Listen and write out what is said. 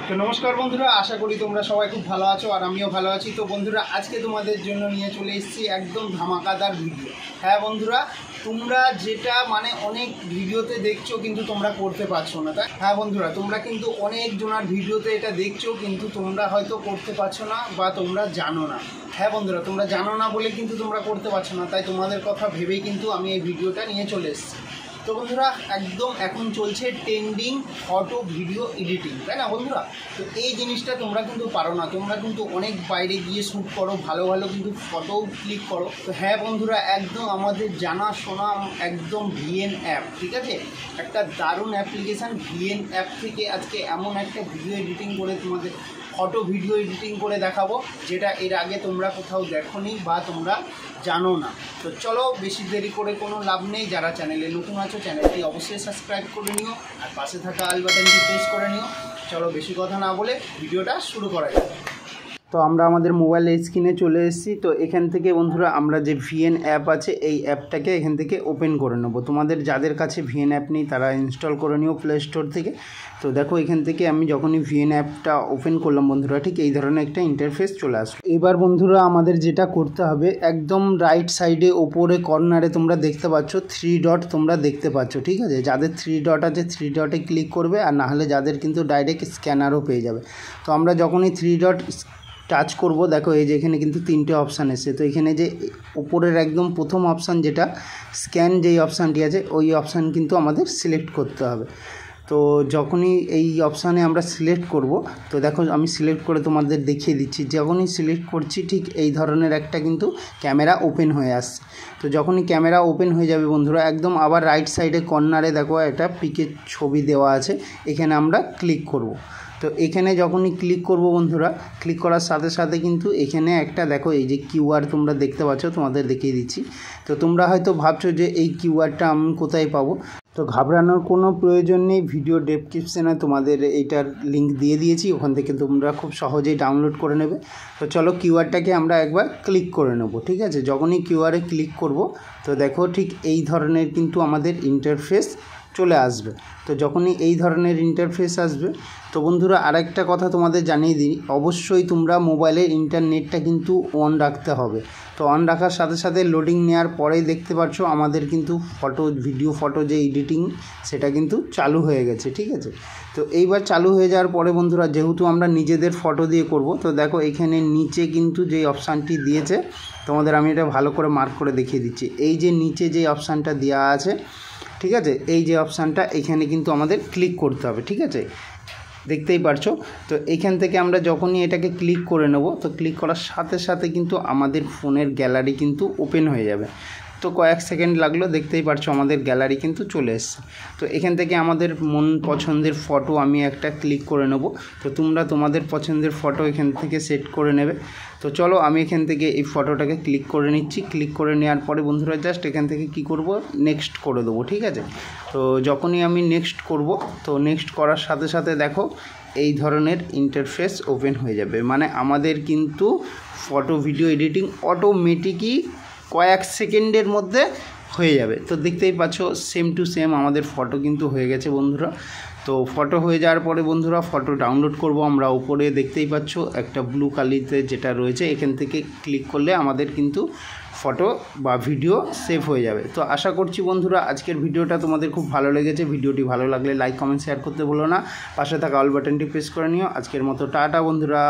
তো নমস্কার বন্ধুরা, আশা করি তোমরা সবাই খুব ভালো আছো আর আমিও ভালো আছি। তো বন্ধুরা, আজকে তোমাদের জন্য নিয়ে চলে এসেছি একদম ধামাকাদার ভিডিও। হ্যাঁ বন্ধুরা, তোমরা যেটা অনেক ভিডিওতে দেখছো কিন্তু তোমরা করতে পারছো না, তাই? হ্যাঁ বন্ধুরা, তোমরা কিন্তু অনেক জনার ভিডিওতে এটা দেখছো কিন্তু তোমরা হয়তো করতে পারছো না বা তোমরা জানো না। হ্যাঁ বন্ধুরা, তোমরা জানো না বলে কিন্তু তোমরা করতে পারছো না, তাই তোমাদের কথা ভেবেই কিন্তু আমি এই ভিডিওটা নিয়ে চলে এসেছি। তো বন্ধুরা, একদম এখন চলছে ট্রেন্ডিং ফটো ভিডিও এডিটিং, তাই না বন্ধুরা? তো এই জিনিসটা তোমরা কিন্তু পারো না, তোমরা কিন্তু অনেক বাইরে গিয়ে শ্যুট করো, ভালো ভালো কিন্তু ফটোও ক্লিক করো। তো হ্যাঁ বন্ধুরা, একদম আমাদের জানাশোনা একদম ভিএন অ্যাপ, ঠিক আছে, একটা দারুণ অ্যাপ্লিকেশান ভিএন অ্যাপ থেকে আজকে এমন একটা ভিডিও এডিটিং করে তোমাদের ফটো ভিডিও এডিটিং করে দেখাবো যেটা এর আগে তোমরা কোথাও দেখোনি বা তোমরা জানো না। তো চলো, বেশি দেরি করে কোনো লাভ নেই। যারা চ্যানেলে নতুন আছো চ্যানেলটি অবশ্যই সাবস্ক্রাইব করে নিও আর পাশে থাকা আল বাটনটি প্রেস করে নিও। চলো, বেশি কথা না বলে ভিডিওটা শুরু করা যাক। তো আমরা আমাদের মোবাইলের স্ক্রিনে চলে এসেছি। তো এখান থেকে বন্ধুরা আমরা যে ভিএন অ্যাপ আছে এই অ্যাপটাকে এখান থেকে ওপেন করে নেব। তোমাদের যাদের কাছে ভিএন অ্যাপ নেই তারা ইনস্টল করে নিও প্লে স্টোর থেকে। তো দেখো, এখান থেকে আমি যখনই ভিএন অ্যাপটা ওপেন করলাম বন্ধুরা, ঠিক এই ধরনের একটা ইন্টারফেস চলে আসলো। এবার বন্ধুরা আমাদের যেটা করতে হবে, একদম রাইট সাইডে ওপরে কর্নারে তোমরা দেখতে পাচ্ছ 3 ডট, তোমরা দেখতে পাচ্ছ, ঠিক আছে? যাদের 3 ডট আছে 3 ডটে ক্লিক করবে, আর না হলে যাদের কিন্তু ডাইরেক্ট স্ক্যানারও পেয়ে যাবে। তো আমরা যখনই 3 ডট টাচ করব, দেখো এই যে এখানে কিন্তু 3টে অপশান এসেছে। তো এখানে যে উপরের একদম প্রথম অপশান যেটা স্ক্যান, যেই অপশানটি আছে ওই অপশান কিন্তু আমাদের সিলেক্ট করতে হবে। তো যখনই এই অপশানে আমরা সিলেক্ট করব, তো দেখো আমি সিলেক্ট করে তোমাদের দেখিয়ে দিচ্ছি। যখনই সিলেক্ট করছি ঠিক এই ধরনের একটা কিন্তু ক্যামেরা ওপেন হয়ে আসছে। তো যখনই ক্যামেরা ওপেন হয়ে যাবে বন্ধুরা, একদম আবার রাইট সাইডে কর্নারে দেখো একটা পিকের ছবি দেওয়া আছে, এখানে আমরা ক্লিক করব। তো এখানে যখনই ক্লিক করব বন্ধুরা, ক্লিক করার সাথে সাথে কিন্তু এখানে একটা দেখো এই যে কিউআর তোমরা দেখতে পাচ্ছ, তোমাদের দেখিয়ে দিচ্ছি। তো তোমরা হয়তো ভাবছো যে এই কিউআরটা আমি কোথায় পাবো। তো ঘাবড়ানোর কোনো প্রয়োজন নেই, ভিডিও ডেসক্রিপশনে তোমাদের এইটার লিঙ্ক দিয়ে দিয়েছি, ওখান থেকে তোমরা খুব সহজেই ডাউনলোড করে নেবে। তো চলো, কিউআরটাকে আমরা একবার ক্লিক করে নেব, ঠিক আছে? যখনই কিউআরে ক্লিক করব, তো দেখো ঠিক এই ধরনের কিন্তু আমাদের ইন্টারফেস চলে আসবে। তো যখনই এই ধরনের ইন্টারফেস আসবে, তো বন্ধুরা আরেকটা কথা তোমাদের জানিয়ে দিই, অবশ্যই তোমরা মোবাইলের ইন্টারনেটটা কিন্তু অন রাখতে হবে। তো অন রাখার সাথে সাথে লোডিং নেওয়ার পরেই দেখতে পাচ্ছ আমাদের কিন্তু ফটো যে এডিটিং সেটা কিন্তু চালু হয়ে গেছে, ঠিক আছে? তো এইবার চালু হয়ে যাওয়ার পরে বন্ধুরা, যেহেতু আমরা নিজেদের ফটো দিয়ে করব, তো দেখো এখানে নিচে কিন্তু যেই অপশানটি দিয়েছে, তোমাদের আমি এটা ভালো করে মার্ক করে দেখিয়ে দিচ্ছি। এই যে নিচে যে অপশানটা দেওয়া আছে, ঠিক আছে, এই যে অপশানটা এখানে কিন্তু আমাদের ক্লিক করতে হবে, ঠিক আছে? দেখতেই পারছো। তো এইখান থেকে আমরা যখনই এটাকে ক্লিক করে নেব, তো ক্লিক করার সাথে সাথে কিন্তু আমাদের ফোনের গ্যালারি কিন্তু ওপেন হয়ে যাবে। তো কয়েক সেকেন্ড লাগলো, দেখতেই পারছো আমাদের গ্যালারি কিন্তু চলে এসছে। তো এখান থেকে আমাদের মন পছন্দের ফটো আমি একটা ক্লিক করে নেব। তো তোমরা তোমাদের পছন্দের ফটো এখান থেকে সেট করে নেবে। তো চলো, আমি এখান থেকে এই ফটোটাকে ক্লিক করে নিচ্ছি। ক্লিক করে নেওয়ার পরে বন্ধুরা জাস্ট এখান থেকে কি করব, নেক্সট করে দেবো, ঠিক আছে? তো যখনই আমি নেক্সট করব, তো নেক্সট করার সাথে সাথে দেখো এই ধরনের ইন্টারফেস ওপেন হয়ে যাবে। আমাদের কিন্তু ফটো ভিডিও এডিটিং অটোমেটিকই কয়েক সেকেন্ডের মধ্যে হয়ে যাবে। তো দেখতেই পাচ্ছ সেম টু সেম আমাদের ফটো কিন্তু হয়ে গেছে বন্ধুরা। তো ফটো হয়ে যাওয়ার পরে বন্ধুরা ফটো ডাউনলোড করব আমরা। উপরে দেখতেই পাচ্ছ একটা ব্লু কালিতে যেটা রয়েছে, এখান থেকে ক্লিক করলে আমাদের কিন্তু ফটো বা ভিডিও সেভ হয়ে যাবে। তো আশা করছি বন্ধুরা আজকের ভিডিওটা তোমাদের খুব ভালো লেগেছে। ভিডিওটি ভালো লাগলে লাইক কমেন্ট শেয়ার করতে ভুলো না, পাশে থাকা অল বাটনটি প্রেস করে নিও। আজকের মতো টাটা বন্ধুরা।